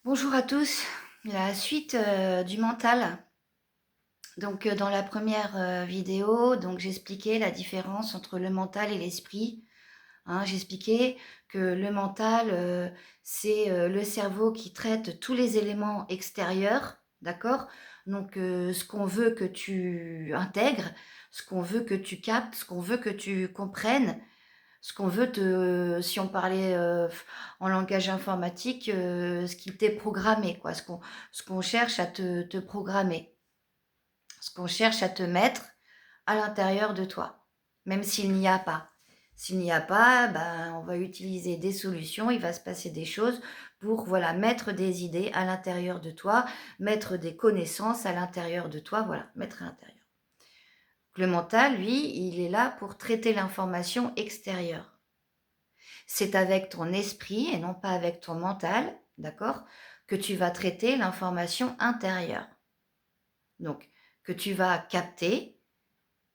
Bonjour à tous, la suite du mental. Donc, dans la première vidéo, donc j'expliquais la différence entre le mental et l'esprit. Hein. J'expliquais que le mental, c'est le cerveau qui traite tous les éléments extérieurs, d'accord? Donc, ce qu'on veut que tu intègres, ce qu'on veut que tu captes, ce qu'on veut que tu comprennes, ce qu'on veut te si on parlait, en langage informatique, ce qui t'est programmé quoi, ce qu'on cherche à te programmer, ce qu'on cherche à te mettre à l'intérieur de toi, même s'il n'y a pas. S'il n'y a pas, ben, on va utiliser des solutions, il va se passer des choses pour, voilà, mettre des idées à l'intérieur de toi, mettre des connaissances à l'intérieur de toi, voilà, mettre à l'intérieur. Le mental, lui, il est là pour traiter l'information extérieure. C'est avec ton esprit et non pas avec ton mental, d'accord, que tu vas traiter l'information intérieure. Donc, que tu vas capter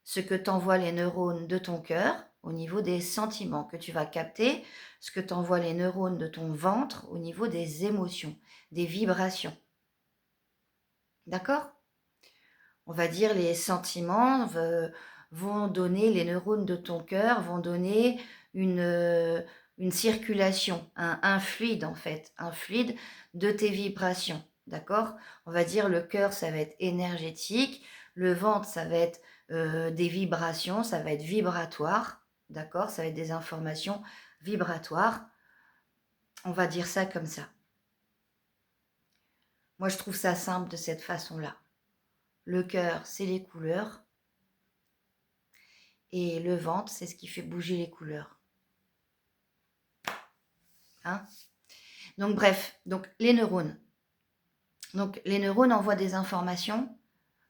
ce que t'envoient les neurones de ton cœur au niveau des sentiments, que tu vas capter ce que t'envoient les neurones de ton ventre au niveau des émotions, des vibrations. D'accord? On va dire les sentiments vont donner, les neurones de ton cœur vont donner une circulation, un fluide en fait, un fluide de tes vibrations, d'accord? On va dire le cœur, ça va être énergétique, le ventre, ça va être des vibrations, ça va être vibratoire, d'accord? Ça va être des informations vibratoires. On va dire ça comme ça. Moi, je trouve ça simple de cette façon-là. Le cœur, c'est les couleurs. Et le ventre, c'est ce qui fait bouger les couleurs. Hein. Donc bref, donc les neurones. Donc les neurones envoient des informations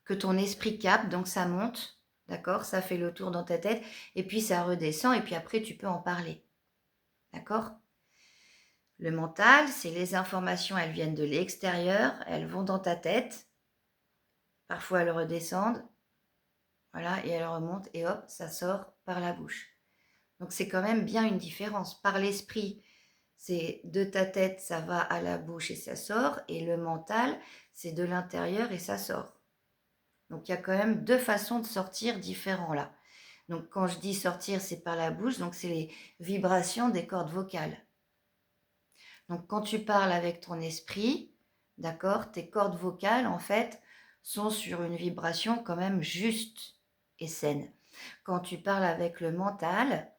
que ton esprit capte, donc ça monte, d'accord? Ça fait le tour dans ta tête, et puis ça redescend, et puis après tu peux en parler. D'accord? Le mental, c'est les informations, elles viennent de l'extérieur, elles vont dans ta tête, parfois elles redescendent, voilà, et elles remontent, et hop, ça sort par la bouche. Donc c'est quand même bien une différence. Par l'esprit, c'est de ta tête, ça va à la bouche et ça sort. Et le mental, c'est de l'intérieur et ça sort. Donc il y a quand même deux façons de sortir différents là. Donc quand je dis sortir, c'est par la bouche, donc c'est les vibrations des cordes vocales. Donc quand tu parles avec ton esprit, d'accord, tes cordes vocales en fait sont sur une vibration quand même juste et saine. Quand tu parles avec le mental,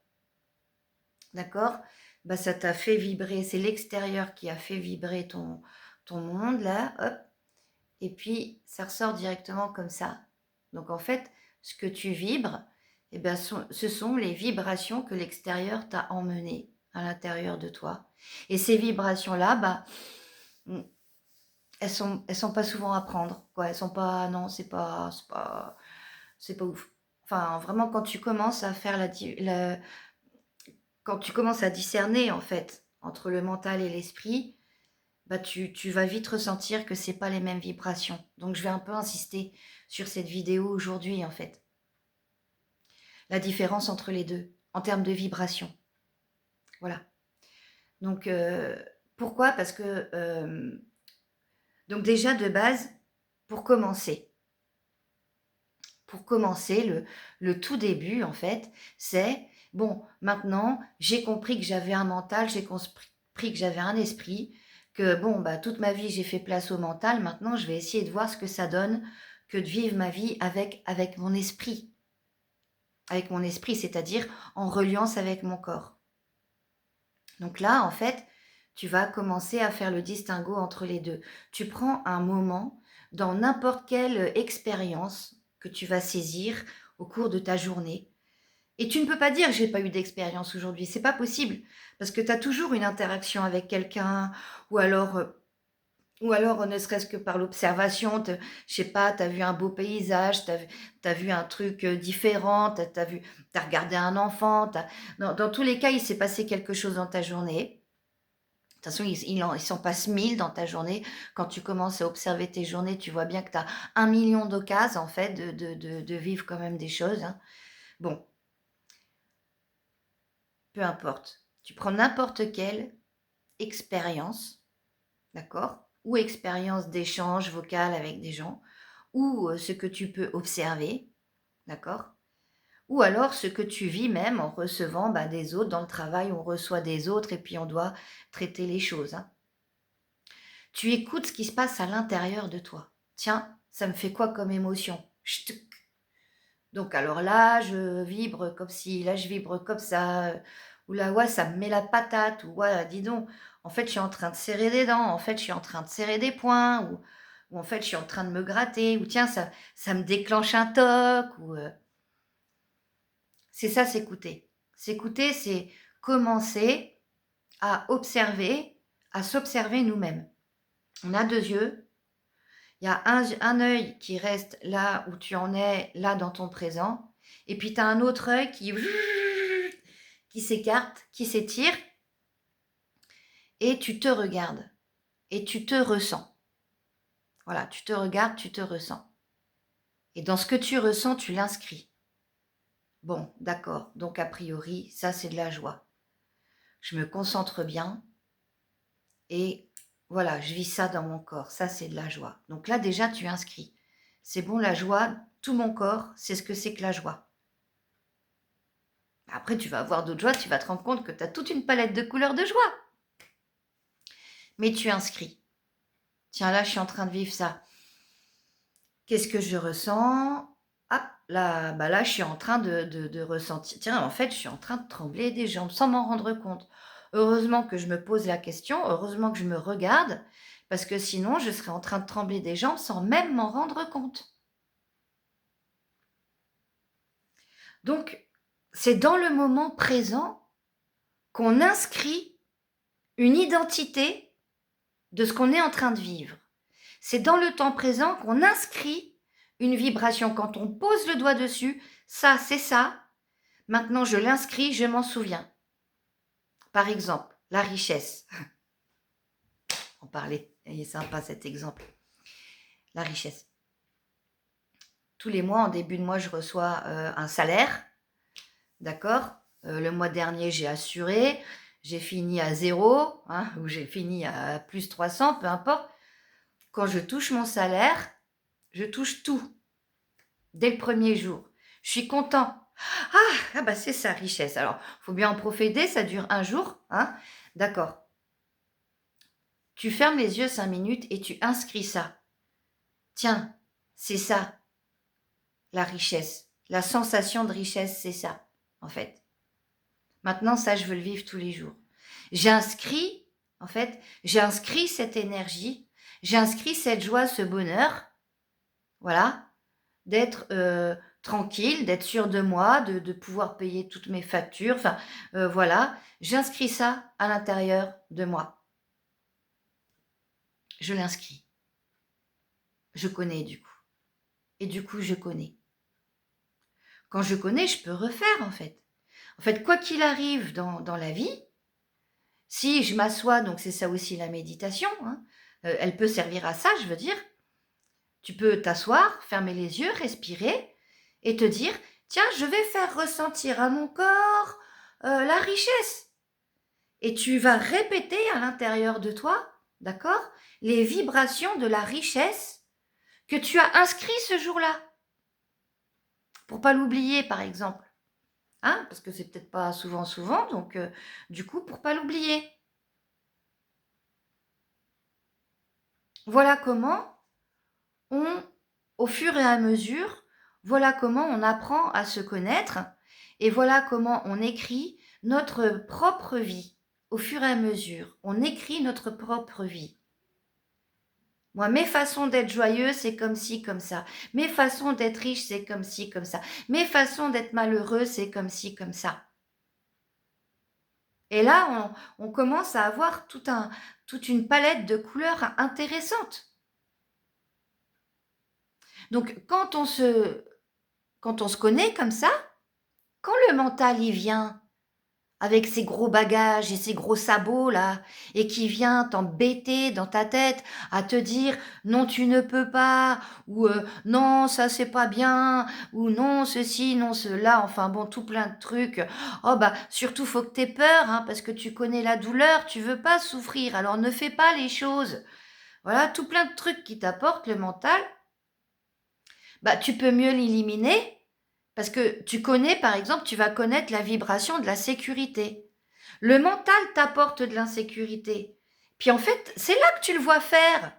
d'accord, bah, ça t'a fait vibrer, c'est l'extérieur qui a fait vibrer ton monde là, hop, et puis ça ressort directement comme ça. Donc en fait, ce que tu vibres, eh ben, ce sont les vibrations que l'extérieur t'a emmenées à l'intérieur de toi. Et ces vibrations-là, bah, mm, elles sont pas souvent à prendre, quoi. Elles sont pas, non, c'est pas ouf. Enfin, vraiment, quand tu commences à faire quand tu commences à discerner, en fait, entre le mental et l'esprit, bah, tu vas vite ressentir que c'est pas les mêmes vibrations. Donc je vais un peu insister sur cette vidéo aujourd'hui, en fait. La différence entre les 2, en termes de vibration. Voilà. Donc, pourquoi? Parce que, donc déjà de base, pour commencer le tout début, en fait, c'est: «Bon, maintenant, j'ai compris que j'avais un mental, j'ai compris que j'avais un esprit, que bon, bah, toute ma vie, j'ai fait place au mental. Maintenant, je vais essayer de voir ce que ça donne que de vivre ma vie avec mon esprit». Avec mon esprit, c'est-à-dire en reliance avec mon corps. Donc là, en fait, tu vas commencer à faire le distinguo entre les 2. Tu prends un moment dans n'importe quelle expérience que tu vas saisir au cours de ta journée. Et tu ne peux pas dire: «J'ai pas eu d'expérience aujourd'hui», c'est pas possible parce que tu as toujours une interaction avec quelqu'un ou alors, ne serait-ce que par l'observation, je sais pas, tu as vu un beau paysage, tu as vu un truc, différent, tu as regardé un enfant, dans tous les cas, il s'est passé quelque chose dans ta journée. De toute façon, il s'en passe 1000 dans ta journée. Quand tu commences à observer tes journées, tu vois bien que tu as 1 000 000 d'occasions, en fait, de vivre quand même des choses, hein. Bon, peu importe. Tu prends n'importe quelle expérience, d'accord? ou expérience d'échange vocal avec des gens, ou ce que tu peux observer, d'accord? Ou alors ce que tu vis même en recevant des autres. Dans le travail, on reçoit des autres et puis on doit traiter les choses, hein. Tu écoutes ce qui se passe à l'intérieur de toi. Tiens, ça me fait quoi comme émotion? Ch'tuc. Donc alors là, je vibre comme ci, là je vibre comme ça, ou là, ouais, ça me met la patate, ou ouais, dis donc, en fait, je suis en train de serrer des dents, en fait, je suis en train de serrer des poings, ou en fait, je suis en train de me gratter, ou tiens, ça me déclenche un toc, ou c'est ça, s'écouter. S'écouter, c'est commencer à observer, à s'observer nous-mêmes. On a 2 yeux, il y a un œil qui reste là où tu en es, là dans ton présent, et puis tu as un autre œil qui s'écarte, qui s'étire, et tu te regardes, et tu te ressens. Voilà, tu te regardes, tu te ressens. Et dans ce que tu ressens, tu l'inscris. Bon, d'accord, donc a priori, ça c'est de la joie. Je me concentre bien, et voilà, je vis ça dans mon corps, ça c'est de la joie. Donc là déjà, tu inscris. C'est bon, la joie, tout mon corps, c'est ce que c'est que la joie. Après, tu vas avoir d'autres joies, tu vas te rendre compte que tu as toute une palette de couleurs de joie. Mais tu inscris. Tiens, là, je suis en train de vivre ça. Qu'est-ce que je ressens? Hop, là, là, je suis en train de ressentir. Tiens, en fait, je suis en train de trembler des jambes sans m'en rendre compte. Heureusement que je me pose la question, heureusement que je me regarde, parce que sinon, je serais en train de trembler des jambes sans même m'en rendre compte. Donc, c'est dans le moment présent qu'on inscrit une identité de ce qu'on est en train de vivre. C'est dans le temps présent qu'on inscrit une vibration. Quand on pose le doigt dessus, ça, c'est ça. Maintenant, je l'inscris, je m'en souviens. Par exemple, la richesse. On parlait, il est sympa cet exemple. La richesse. Tous les mois, en début de mois, je reçois un salaire. D'accord? Le mois dernier, j'ai assuré. J'ai fini à 0, ou j'ai fini à plus 300, peu importe. Quand je touche mon salaire, je touche tout. Dès le premier jour. Je suis content. Ah, c'est ça, richesse. Alors, il faut bien en profiter, ça dure un jour. D'accord. Tu fermes les yeux 5 minutes et tu inscris ça. Tiens, c'est ça, la richesse. La sensation de richesse, c'est ça, en fait. Maintenant, ça, je veux le vivre tous les jours. J'inscris cette énergie, j'inscris cette joie, ce bonheur, voilà, d'être tranquille, d'être sûre de moi, de pouvoir payer toutes mes factures, voilà, j'inscris ça à l'intérieur de moi. Je l'inscris. Je connais du coup. Et du coup, je connais. Quand je connais, je peux refaire en fait. En fait, quoi qu'il arrive dans la vie, si je m'assois, donc c'est ça aussi la méditation, elle peut servir à ça, je veux dire. Tu peux t'asseoir, fermer les yeux, respirer et te dire, tiens, je vais faire ressentir à mon corps la richesse. Et tu vas répéter à l'intérieur de toi, d'accord, les vibrations de la richesse que tu as inscrit ce jour-là. Pour pas l'oublier, par exemple. Parce que c'est peut-être pas souvent, donc du coup, pour pas l'oublier. Voilà comment au fur et à mesure, voilà comment on apprend à se connaître et voilà comment on écrit notre propre vie. Au fur et à mesure, on écrit notre propre vie. Moi, mes façons d'être joyeux, c'est comme ci, comme ça. Mes façons d'être riche, c'est comme ci, comme ça. Mes façons d'être malheureux, c'est comme ci, comme ça. Et là, on commence à avoir toute une palette de couleurs intéressantes. Donc, quand on se connaît comme ça, quand le mental y vient avec ses gros bagages et ses gros sabots là, et qui vient t'embêter dans ta tête à te dire non tu ne peux pas, ou non ça c'est pas bien, ou non ceci, non cela, enfin bon tout plein de trucs. Oh surtout faut que t'aies peur, parce que tu connais la douleur, tu veux pas souffrir, alors ne fais pas les choses. Voilà, tout plein de trucs qui t'apportent le mental, bah, tu peux mieux l'éliminer parce que tu connais, par exemple, tu vas connaître la vibration de la sécurité. Le mental t'apporte de l'insécurité. Puis en fait, c'est là que tu le vois faire.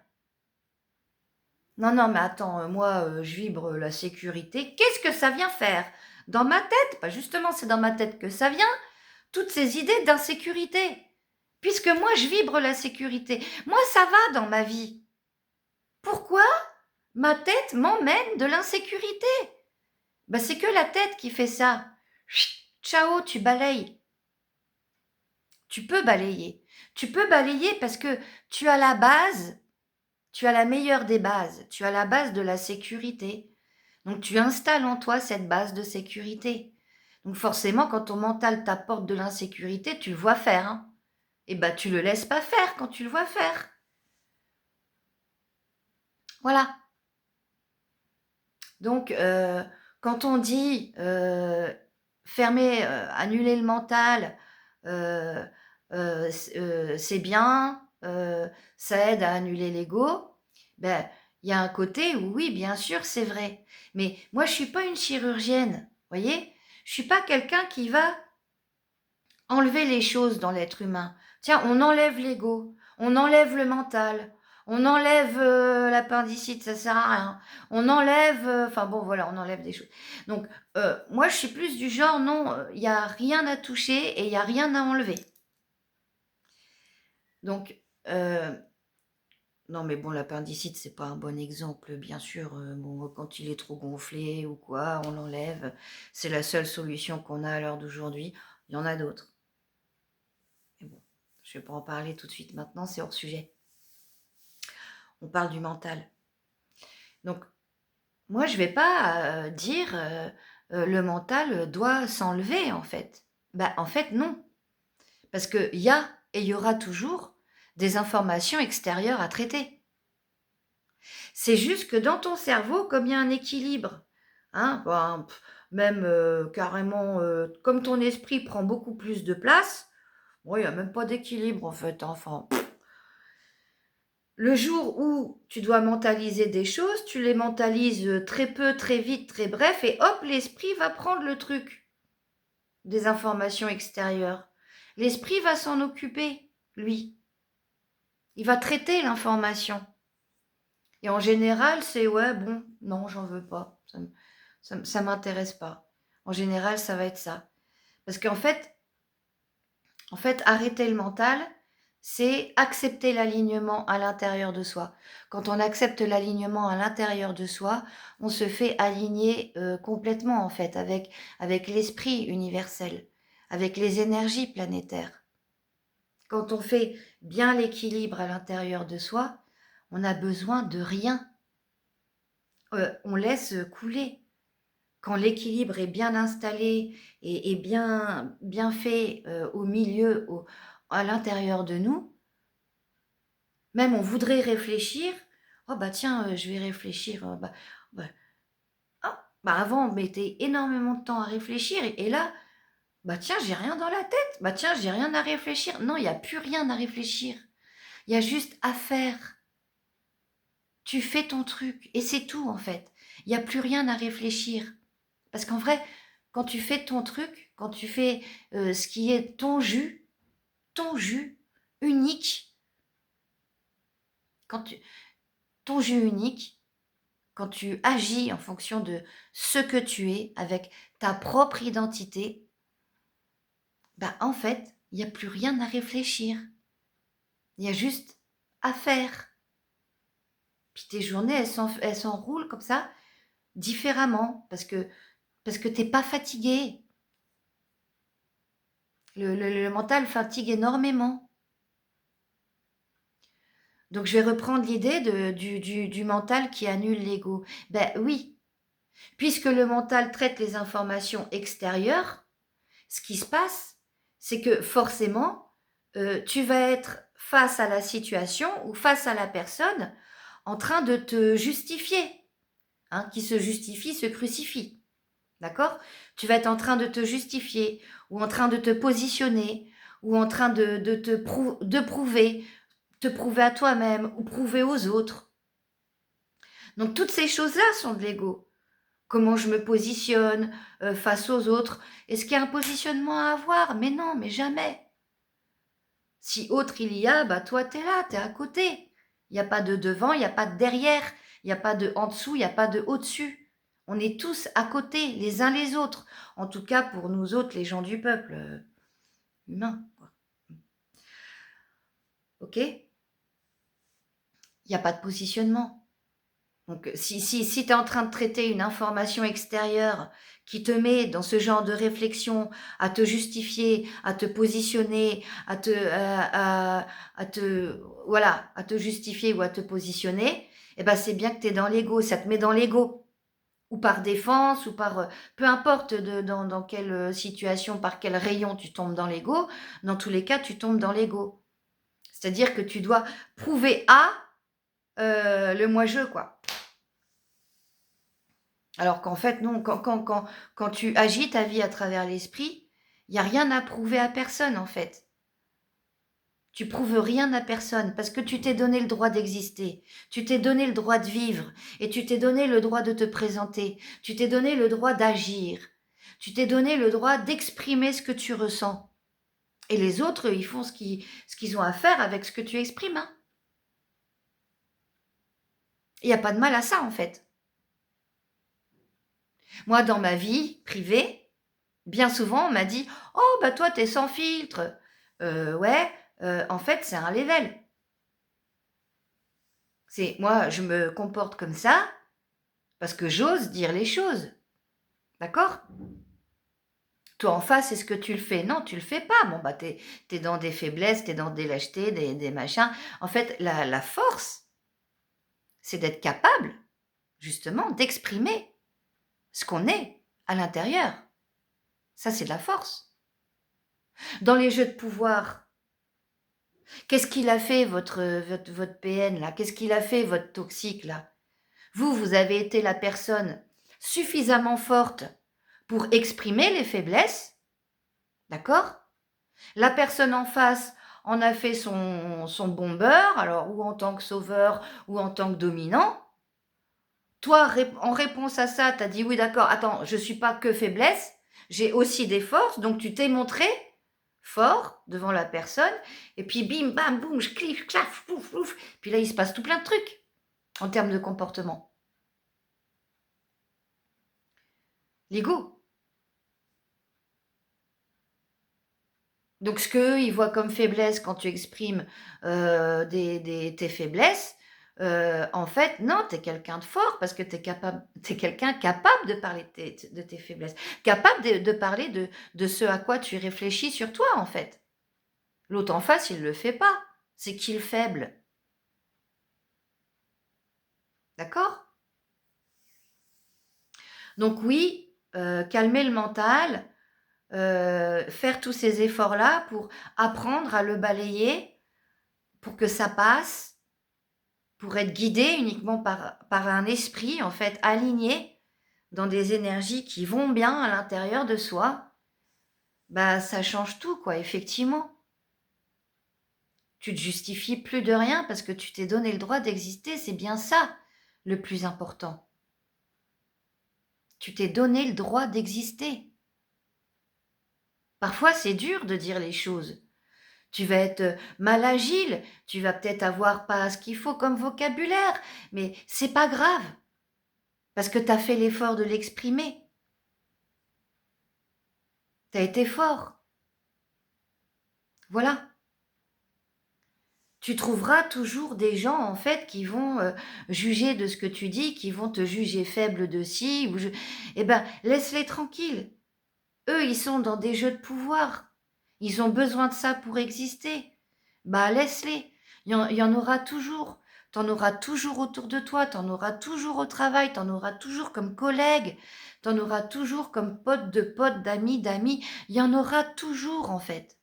Non, non, mais attends, moi, je vibre la sécurité. Qu'est-ce que ça vient faire? Dans ma tête, bah justement, c'est dans ma tête que ça vient, toutes ces idées d'insécurité. Puisque moi, je vibre la sécurité. Moi, ça va dans ma vie. Pourquoi ma tête m'emmène de l'insécurité? Bah, c'est que la tête qui fait ça. Chut, ciao, tu balayes. Tu peux balayer. Tu peux balayer parce que tu as la base, tu as la meilleure des bases, tu as la base de la sécurité. Donc tu installes en toi cette base de sécurité. Donc forcément, quand ton mental t'apporte de l'insécurité, tu le vois faire. Hein. Et bah tu le laisses pas faire quand tu le vois faire. Voilà. Donc quand on dit fermer, annuler le mental, euh, c'est bien, ça aide à annuler l'ego, ben, il y a un côté où oui, bien sûr, c'est vrai. Mais moi, je ne suis pas une chirurgienne, voyez? Je ne suis pas quelqu'un qui va enlever les choses dans l'être humain. Tiens, on enlève l'ego, on enlève le mental, on enlève l'appendicite, ça sert à rien. On enlève, enfin bon, voilà, on enlève des choses. Donc, moi, je suis plus du genre, non, il n'y a rien à toucher et il n'y a rien à enlever. Donc, non, mais bon, l'appendicite, c'est pas un bon exemple, bien sûr. Bon, quand il est trop gonflé ou quoi, on l'enlève. C'est la seule solution qu'on a à l'heure d'aujourd'hui. Il y en a d'autres. Mais bon, je vais pas en parler tout de suite maintenant, c'est hors sujet. On parle du mental. Donc, moi, je vais pas dire le mental doit s'enlever, en fait. Bah, en fait, non. Parce qu'il y a et il y aura toujours des informations extérieures à traiter. C'est juste que dans ton cerveau, comme il y a un équilibre, hein, ben, même carrément, comme ton esprit prend beaucoup plus de place, bon, il n'y a même pas d'équilibre en fait. Enfin, le jour où tu dois mentaliser des choses, tu les mentalises très peu, très vite, très bref, et hop, l'esprit va prendre le truc des informations extérieures. L'esprit va s'en occuper, lui. Il va traiter l'information. Et en général, c'est ouais, bon, non, j'en veux pas. Ça m'intéresse pas. En général, ça va être ça. Parce qu'en fait, arrêter le mental, c'est accepter l'alignement à l'intérieur de soi. Quand on accepte l'alignement à l'intérieur de soi, on se fait aligner complètement, en fait, avec l'esprit universel, avec les énergies planétaires. Quand on fait bien l'équilibre à l'intérieur de soi, on n'a besoin de rien. On laisse couler. Quand l'équilibre est bien installé et bien fait au milieu, à l'intérieur de nous, même on voudrait réfléchir, oh bah tiens, je vais réfléchir, bah, bah avant on mettait énormément de temps à réfléchir et là, bah tiens, j'ai rien dans la tête, bah tiens, j'ai rien à réfléchir. Non, il n'y a plus rien à réfléchir, il y a juste à faire. Tu fais ton truc et c'est tout en fait. Il n'y a plus rien à réfléchir. Parce qu'en vrai, quand tu fais ton truc, quand tu fais ce qui est ton jus unique, quand tu, ton jus unique, quand tu agis en fonction de ce que tu es, avec ta propre identité, bah en fait, il n'y a plus rien à réfléchir. Il y a juste à faire. Puis tes journées, elles s'enroulent comme ça, différemment, parce que t'es pas fatigué. Le mental fatigue énormément. Donc, je vais reprendre l'idée du mental qui annule l'ego. Ben oui, puisque le mental traite les informations extérieures, ce qui se passe, c'est que forcément, tu vas être face à la situation ou face à la personne en train de te justifier. Hein, qui se justifie, se crucifie. D'accord? Tu vas être en train de te justifier ou en train de te positionner ou en train de prouver te prouver à toi-même ou prouver aux autres. Donc toutes ces choses-là sont de l'ego. Comment je me positionne face aux autres. Est-ce qu'il y a un positionnement à avoir? Mais non, mais jamais. Si autre il y a, bah toi t'es là, t'es à côté. Il n'y a pas de devant, il n'y a pas de derrière, il n'y a pas de en dessous, il n'y a pas de au-dessus. On est tous à côté, les uns les autres. En tout cas pour nous autres, les gens du peuple humain. Quoi. Ok? Il n'y a pas de positionnement. Donc, si tu es en train de traiter une information extérieure qui te met dans ce genre de réflexion, à te justifier, à te positionner, voilà, à te justifier ou à te positionner, eh ben, c'est bien que tu es dans l'ego, ça te met dans l'ego. Ou par défense, ou par, peu importe dans quelle situation, par quel rayon tu tombes dans l'ego, dans tous les cas, tu tombes dans l'ego. C'est-à-dire que tu dois prouver le moi-je, quoi. Alors qu'en fait, non, quand tu agis ta vie à travers l'esprit, il n'y a rien à prouver à personne, en fait. Tu prouves rien à personne parce que tu t'es donné le droit d'exister, tu t'es donné le droit de vivre et tu t'es donné le droit de te présenter, tu t'es donné le droit d'agir, tu t'es donné le droit d'exprimer ce que tu ressens. Et les autres, ils font ce qu'ils ont à faire avec ce que tu exprimes. Hein. Il n'y a pas de mal à ça, en fait. Moi, dans ma vie privée, bien souvent, on m'a dit « Oh, bah toi, t'es sans filtre. Ouais, en fait, c'est un level. Moi, je me comporte comme ça parce que j'ose dire les choses. D'accord? Toi, en face, est-ce que tu le fais? Non, tu le fais pas. Bon, bah, t'es dans des faiblesses, t'es dans des lâchetés, des machins. En fait, la force, c'est d'être capable, justement, d'exprimer ce qu'on est à l'intérieur. Ça, c'est de la force. Dans les jeux de pouvoir, qu'est-ce qu'il a fait, votre PN, là? Qu'est-ce qu'il a fait, votre toxique, là? Vous avez été la personne suffisamment forte pour exprimer les faiblesses, d'accord? La personne en face en a fait son bombeur, alors ou en tant que sauveur ou en tant que dominant. Toi, en réponse à ça, tu as dit oui, d'accord, attends, je ne suis pas que faiblesse, j'ai aussi des forces, donc tu t'es montré fort devant la personne, et puis bim, bam, boum, je cliff, claf, pouf, pouf. Puis là, il se passe tout plein de trucs en termes de comportement. L'ego. Donc, ce qu'eux, ils voient comme faiblesse quand tu exprimes tes faiblesses, en fait, non, tu es quelqu'un de fort parce que tu es quelqu'un capable de parler de tes faiblesses, capable de parler de ce à quoi tu réfléchis sur toi, en fait. L'autre en face, il ne le fait pas. C'est qu'il est faible. D'accord? Donc oui, calmer le mental, faire tous ces efforts-là pour apprendre à le balayer, pour que ça passe, pour être guidé uniquement par un esprit, en fait, aligné dans des énergies qui vont bien à l'intérieur de soi, bah ça change tout, quoi, effectivement. Tu te justifies plus de rien parce que tu t'es donné le droit d'exister, c'est bien ça le plus important. Tu t'es donné le droit d'exister. Parfois, c'est dur de dire les choses. Tu vas être mal agile, tu vas peut-être avoir pas ce qu'il faut comme vocabulaire, mais c'est pas grave, parce que tu as fait l'effort de l'exprimer. Tu as été fort. Voilà. Tu trouveras toujours des gens, en fait, qui vont juger de ce que tu dis, qui vont te juger faible de ci, eh ben, laisse-les tranquilles. Eux, ils sont dans des jeux de pouvoir. Ils ont besoin de ça pour exister. Bah, laisse-les. Il y en aura toujours. T'en auras toujours autour de toi, t'en auras toujours au travail, t'en auras toujours comme collègue, t'en auras toujours comme pote de pote, d'amis d'amis. Il y en aura toujours, en fait.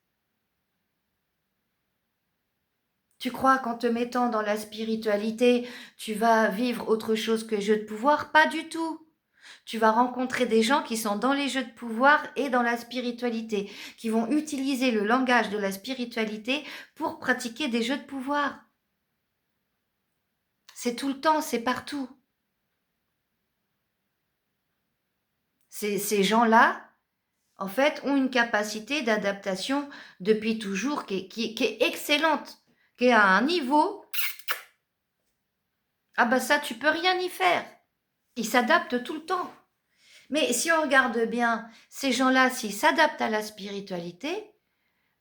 Tu crois qu'en te mettant dans la spiritualité, tu vas vivre autre chose que jeu de pouvoir? Pas du tout. Tu vas rencontrer des gens qui sont dans les jeux de pouvoir et dans la spiritualité, qui vont utiliser le langage de la spiritualité pour pratiquer des jeux de pouvoir. C'est tout le temps, c'est partout. Ces gens-là, en fait, ont une capacité d'adaptation depuis toujours qui est excellente, qui est à un niveau, ah bah ça, tu peux rien y faire. Ils s'adaptent tout le temps. Mais si on regarde bien, ces gens-là, s'ils s'adaptent à la spiritualité,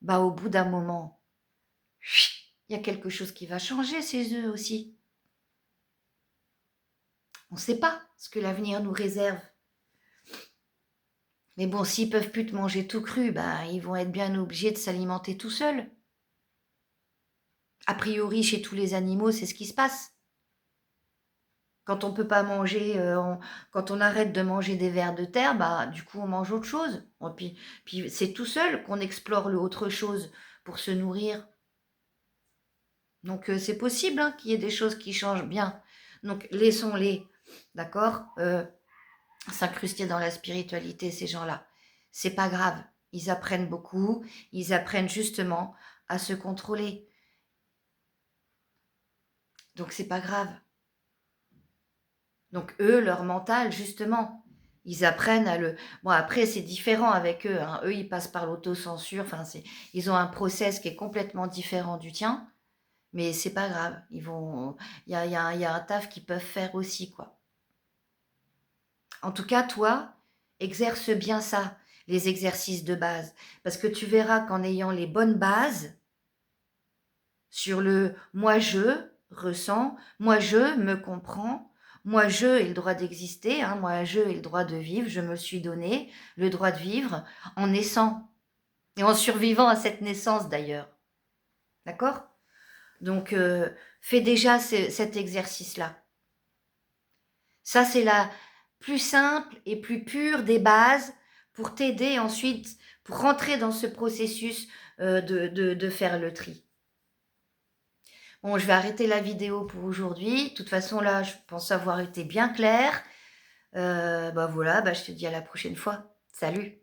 bah au bout d'un moment, il y a quelque chose qui va changer chez eux aussi. On ne sait pas ce que l'avenir nous réserve. Mais bon, s'ils peuvent plus te manger tout cru, bah, ils vont être bien obligés de s'alimenter tout seuls. A priori, chez tous les animaux, c'est ce qui se passe. Quand on peut pas manger, quand on arrête de manger des vers de terre, bah, du coup, on mange autre chose. Puis c'est tout seul qu'on explore autre chose pour se nourrir. Donc, c'est possible hein, qu'il y ait des choses qui changent bien. Donc, laissons-les, d'accord, s'incruster dans la spiritualité, ces gens-là. C'est pas grave. Ils apprennent beaucoup. Ils apprennent justement à se contrôler. Donc, c'est pas grave. Donc, eux, leur mental, justement, ils apprennent à le... Bon, après, c'est différent avec eux. Hein. Eux, ils passent par l'autocensure. Enfin, ils ont un process qui est complètement différent du tien. Mais c'est pas grave. Ils vont... Il y a un taf qu'ils peuvent faire aussi, quoi. En tout cas, toi, exerce bien ça, les exercices de base. Parce que tu verras qu'en ayant les bonnes bases, sur le moi je ressens, moi je me comprends, moi je ai le droit d'exister, hein, moi je ai le droit de vivre, je me suis donné le droit de vivre en naissant et en survivant à cette naissance d'ailleurs. D'accord? Donc, fais déjà cet exercice-là. Ça, c'est la plus simple et plus pure des bases pour t'aider ensuite, pour rentrer dans ce processus de faire le tri. Bon, je vais arrêter la vidéo pour aujourd'hui. De toute façon, là, je pense avoir été bien claire. Bah voilà, bah, je te dis à la prochaine fois. Salut!